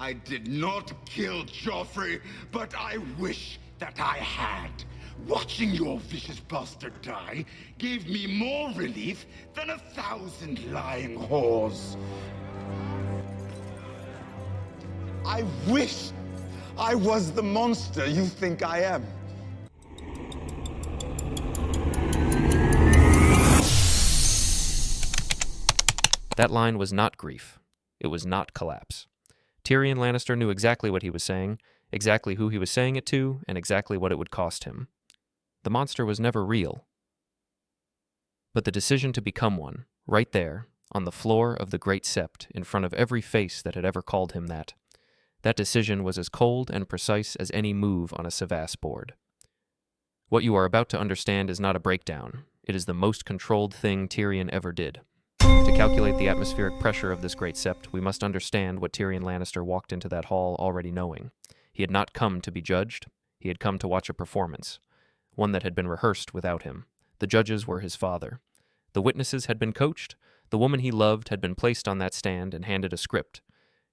I did not kill Joffrey, but I wish that I had. Watching your vicious bastard die gave me more relief than 1,000 lying whores. I wish I was the monster you think I am. That line was not grief. It was not collapse. Tyrion Lannister knew exactly what he was saying, exactly who he was saying it to, and exactly what it would cost him. The monster was never real. But the decision to become one, right there, on the floor of the Great Sept, in front of every face that had ever called him that decision was as cold and precise as any move on a Savas board. What you are about to understand is not a breakdown. It is the most controlled thing Tyrion ever did. To calculate the atmospheric pressure of this Great Sept, we must understand what Tyrion Lannister walked into that hall already knowing. He had not come to be judged. He had come to watch a performance, one that had been rehearsed without him. The judges were his father. The witnesses had been coached. The woman he loved had been placed on that stand and handed a script.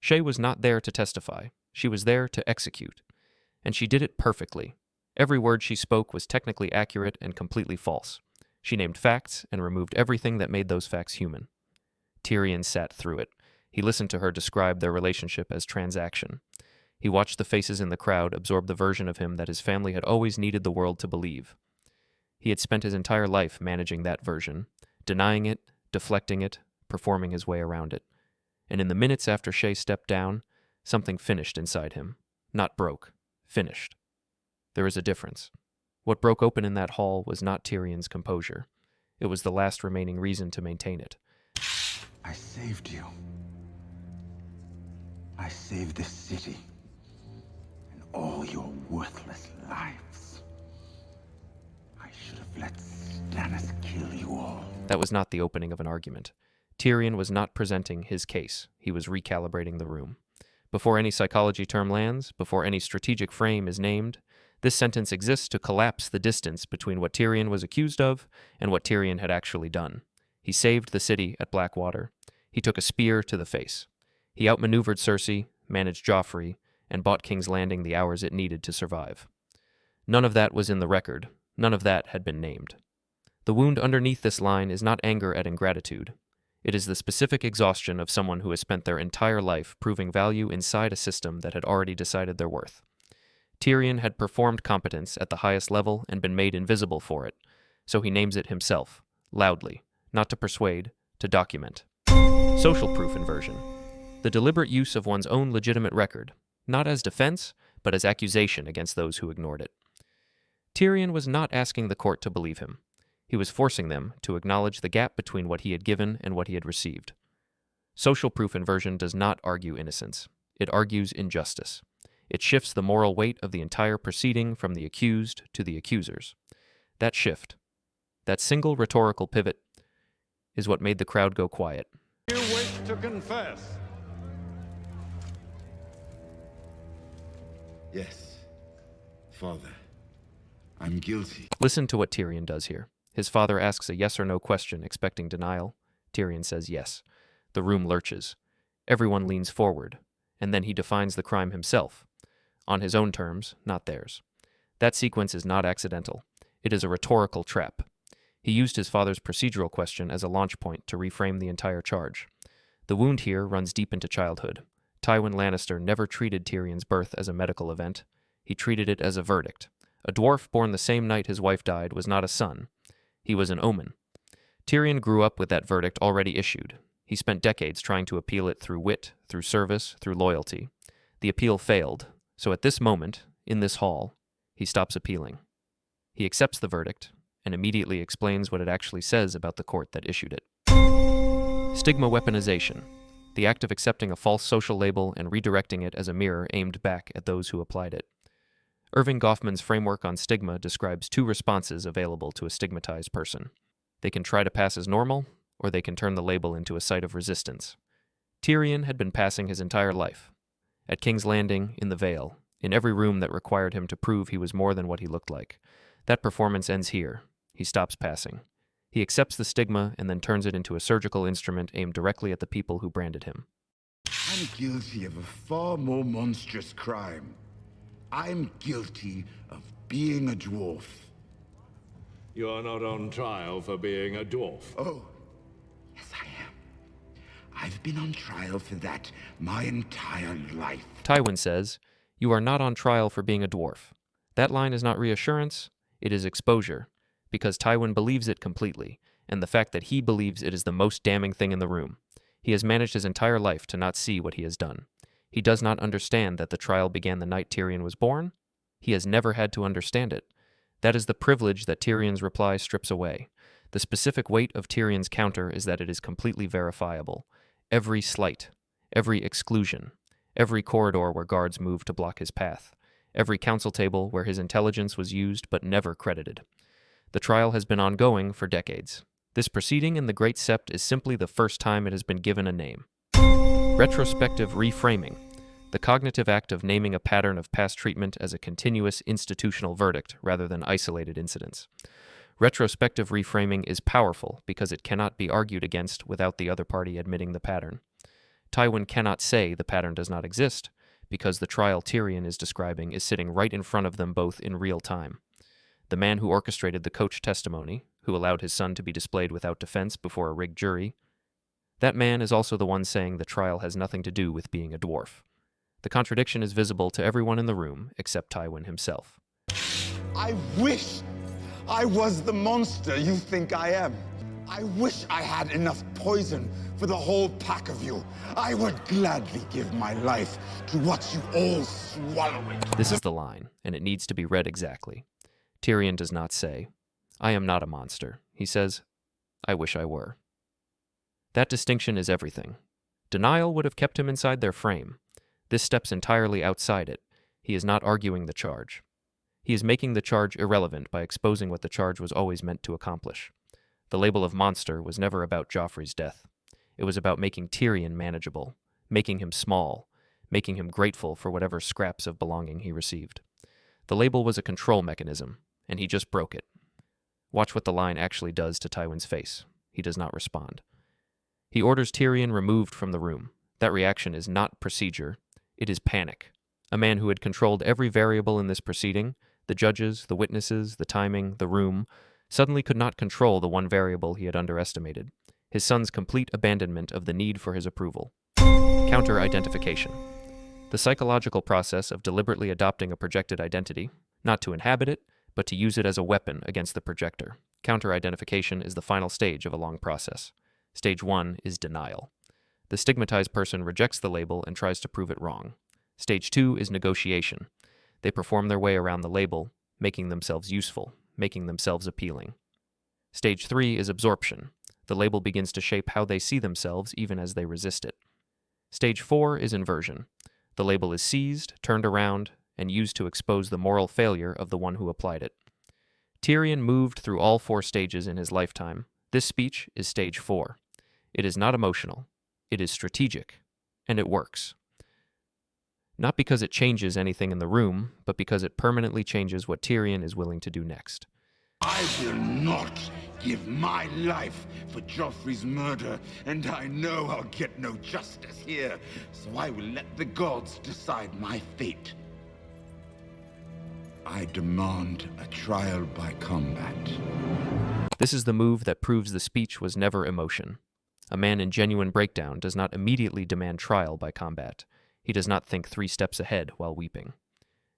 Shae was not there to testify. She was there to execute. And she did it perfectly. Every word she spoke was technically accurate and completely false. She named facts and removed everything that made those facts human. Tyrion sat through it. He listened to her describe their relationship as transaction. He watched the faces in the crowd absorb the version of him that his family had always needed the world to believe. He had spent his entire life managing that version, denying it, deflecting it, performing his way around it. And in the minutes after Shae stepped down, something finished inside him. Not broke, finished. There is a difference. What broke open in that hall was not Tyrion's composure. It was the last remaining reason to maintain it. I saved you. I saved this city. And all your worthless lives. I should have let Stannis kill you all. That was not the opening of an argument. Tyrion was not presenting his case. He was recalibrating the room. Before any psychology term lands, before any strategic frame is named, this sentence exists to collapse the distance between what Tyrion was accused of and what Tyrion had actually done. He saved the city at Blackwater. He took a spear to the face. He outmaneuvered Cersei, managed Joffrey, and bought King's Landing the hours it needed to survive. None of that was in the record. None of that had been named. The wound underneath this line is not anger at ingratitude. It is the specific exhaustion of someone who has spent their entire life proving value inside a system that had already decided their worth. Tyrion had performed competence at the highest level and been made invisible for it, so he names it himself, loudly, not to persuade, to document. Social proof inversion. The deliberate use of one's own legitimate record, not as defense, but as accusation against those who ignored it. Tyrion was not asking the court to believe him. He was forcing them to acknowledge the gap between what he had given and what he had received. Social proof inversion does not argue innocence. It argues injustice. It shifts the moral weight of the entire proceeding from the accused to the accusers. That shift, that single rhetorical pivot, is what made the crowd go quiet. You wish to confess? Yes, Father. I'm guilty. Listen to what Tyrion does here. His father asks a yes or no question, expecting denial. Tyrion says yes. The room lurches. Everyone leans forward, and then he defines the crime himself, on his own terms, not theirs. That sequence is not accidental. It is a rhetorical trap. He used his father's procedural question as a launch point to reframe the entire charge. The wound here runs deep into childhood. Tywin Lannister never treated Tyrion's birth as a medical event. He treated it as a verdict. A dwarf born the same night his wife died was not a son. He was an omen. Tyrion grew up with that verdict already issued. He spent decades trying to appeal it through wit, through service, through loyalty. The appeal failed, so at this moment, in this hall, he stops appealing. He accepts the verdict, and immediately explains what it actually says about the court that issued it. Stigma weaponization, the act of accepting a false social label and redirecting it as a mirror aimed back at those who applied it. Irving Goffman's framework on stigma describes two responses available to a stigmatized person. They can try to pass as normal, or they can turn the label into a site of resistance. Tyrion had been passing his entire life. At King's Landing, in the Vale, in every room that required him to prove he was more than what he looked like. That performance ends here. He stops passing. He accepts the stigma and then turns it into a surgical instrument aimed directly at the people who branded him. I'm guilty of a far more monstrous crime. I'm guilty of being a dwarf. You're not on trial for being a dwarf. Oh, yes I am. I've been on trial for that my entire life. Tywin says, "You are not on trial for being a dwarf." That line is not reassurance, it is exposure, because Tywin believes it completely, and the fact that he believes it is the most damning thing in the room. He has managed his entire life to not see what he has done. He does not understand that the trial began the night Tyrion was born. He has never had to understand it. That is the privilege that Tyrion's reply strips away. The specific weight of Tyrion's counter is that it is completely verifiable. Every slight, every exclusion, every corridor where guards moved to block his path, every council table where his intelligence was used but never credited. The trial has been ongoing for decades. This proceeding in the Great Sept is simply the first time it has been given a name. Retrospective reframing, the cognitive act of naming a pattern of past treatment as a continuous institutional verdict rather than isolated incidents. Retrospective reframing is powerful because it cannot be argued against without the other party admitting the pattern. Tywin cannot say the pattern does not exist because the trial Tyrion is describing is sitting right in front of them both in real time. The man who orchestrated the coach testimony, who allowed his son to be displayed without defense before a rigged jury, that man is also the one saying the trial has nothing to do with being a dwarf. The contradiction is visible to everyone in the room except Tywin himself. I wish I was the monster you think I am. I wish I had enough poison for the whole pack of you. I would gladly give my life to watch you all swallow it. This is the line, and it needs to be read exactly. Tyrion does not say, "I am not a monster." He says, "I wish I were." That distinction is everything. Denial would have kept him inside their frame. This steps entirely outside it. He is not arguing the charge. He is making the charge irrelevant by exposing what the charge was always meant to accomplish. The label of monster was never about Joffrey's death. It was about making Tyrion manageable, making him small, making him grateful for whatever scraps of belonging he received. The label was a control mechanism, and he just broke it. Watch what the line actually does to Tywin's face. He does not respond. He orders Tyrion removed from the room. That reaction is not procedure. It is panic. A man who had controlled every variable in this proceeding, the judges, the witnesses, the timing, the room, suddenly could not control the one variable he had underestimated, his son's complete abandonment of the need for his approval. Counter-identification. The psychological process of deliberately adopting a projected identity, not to inhabit it, but to use it as a weapon against the projector. Counter-identification is the final stage of a long process. Stage 1 is denial. The stigmatized person rejects the label and tries to prove it wrong. Stage 2 is negotiation. They perform their way around the label, making themselves useful, making themselves appealing. Stage 3 is absorption. The label begins to shape how they see themselves even as they resist it. Stage 4 is inversion. The label is seized, turned around, and used to expose the moral failure of the one who applied it. Tyrion moved through all 4 stages in his lifetime. This speech is stage 4. It is not emotional. It is strategic, and it works. Not because it changes anything in the room, but because it permanently changes what Tyrion is willing to do next. I will not give my life for Joffrey's murder, and I know I'll get no justice here, so I will let the gods decide my fate. I demand a trial by combat. This is the move that proves the speech was never emotion. A man in genuine breakdown does not immediately demand trial by combat. He does not think 3 steps ahead while weeping.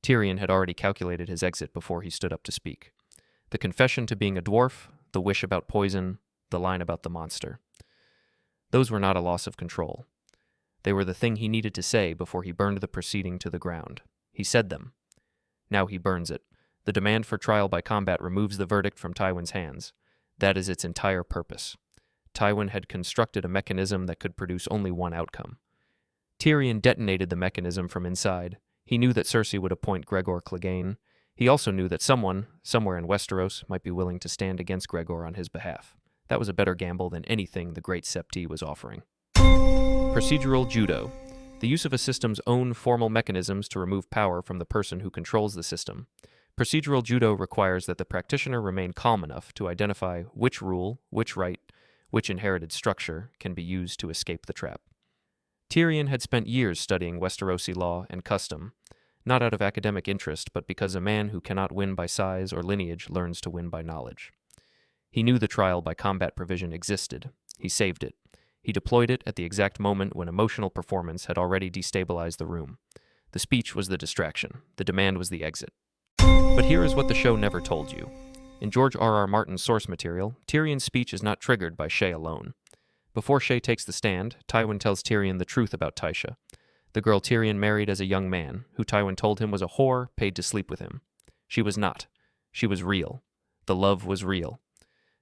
Tyrion had already calculated his exit before he stood up to speak. The confession to being a dwarf, the wish about poison, the line about the monster. Those were not a loss of control. They were the thing he needed to say before he burned the proceeding to the ground. He said them. Now he burns it. The demand for trial by combat removes the verdict from Tywin's hands. That is its entire purpose. Tywin had constructed a mechanism that could produce only one outcome. Tyrion detonated the mechanism from inside. He knew that Cersei would appoint Gregor Clegane. He also knew that someone, somewhere in Westeros, might be willing to stand against Gregor on his behalf. That was a better gamble than anything the Great Sept was offering. Procedural judo. The use of a system's own formal mechanisms to remove power from the person who controls the system. Procedural judo requires that the practitioner remain calm enough to identify which rule, which right, which inherited structure can be used to escape the trap. Tyrion had spent years studying Westerosi law and custom, not out of academic interest, but because a man who cannot win by size or lineage learns to win by knowledge. He knew the trial by combat provision existed. He saved it. He deployed it at the exact moment when emotional performance had already destabilized the room. The speech was the distraction. The demand was the exit. But here is what the show never told you. In George R.R. Martin's source material, Tyrion's speech is not triggered by Shae alone. Before Shae takes the stand, Tywin tells Tyrion the truth about Tysha, the girl Tyrion married as a young man, who Tywin told him was a whore paid to sleep with him. She was not. She was real. The love was real.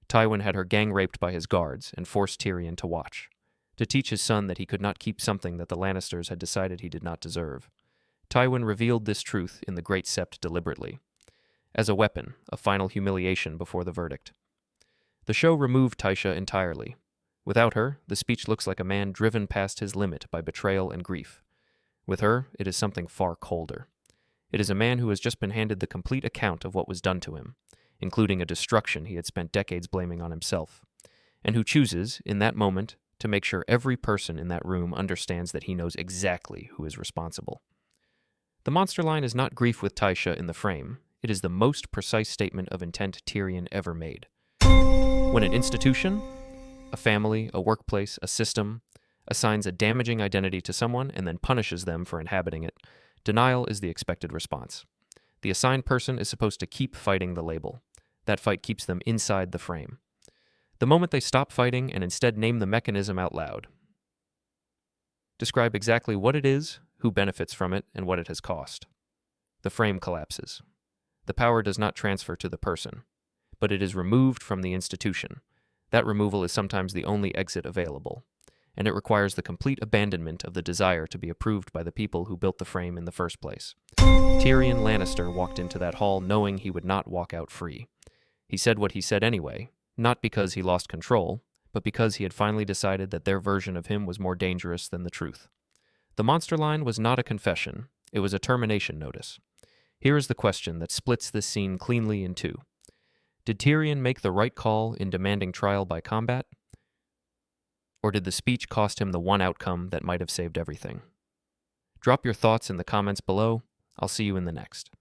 Tywin had her gang-raped by his guards and forced Tyrion to watch, to teach his son that he could not keep something that the Lannisters had decided he did not deserve. Tywin revealed this truth in the Great Sept deliberately, as a weapon, a final humiliation before the verdict. The show removed Tysha entirely. Without her, the speech looks like a man driven past his limit by betrayal and grief. With her, it is something far colder. It is a man who has just been handed the complete account of what was done to him, including a destruction he had spent decades blaming on himself, and who chooses, in that moment, to make sure every person in that room understands that he knows exactly who is responsible. The monster line is not grief with Tysha in the frame. It is the most precise statement of intent Tyrion ever made. When an institution, a family, a workplace, a system, assigns a damaging identity to someone and then punishes them for inhabiting it, denial is the expected response. The assigned person is supposed to keep fighting the label. That fight keeps them inside the frame. The moment they stop fighting and instead name the mechanism out loud, describe exactly what it is, who benefits from it, and what it has cost, the frame collapses. The power does not transfer to the person, but it is removed from the institution. That removal is sometimes the only exit available, and it requires the complete abandonment of the desire to be approved by the people who built the frame in the first place. Tyrion Lannister walked into that hall knowing he would not walk out free. He said what he said anyway, not because he lost control, but because he had finally decided that their version of him was more dangerous than the truth. The monster line was not a confession, it was a termination notice. Here is the question that splits this scene cleanly in two. Did Tyrion make the right call in demanding trial by combat? Or did the speech cost him the one outcome that might have saved everything? Drop your thoughts in the comments below. I'll see you in the next.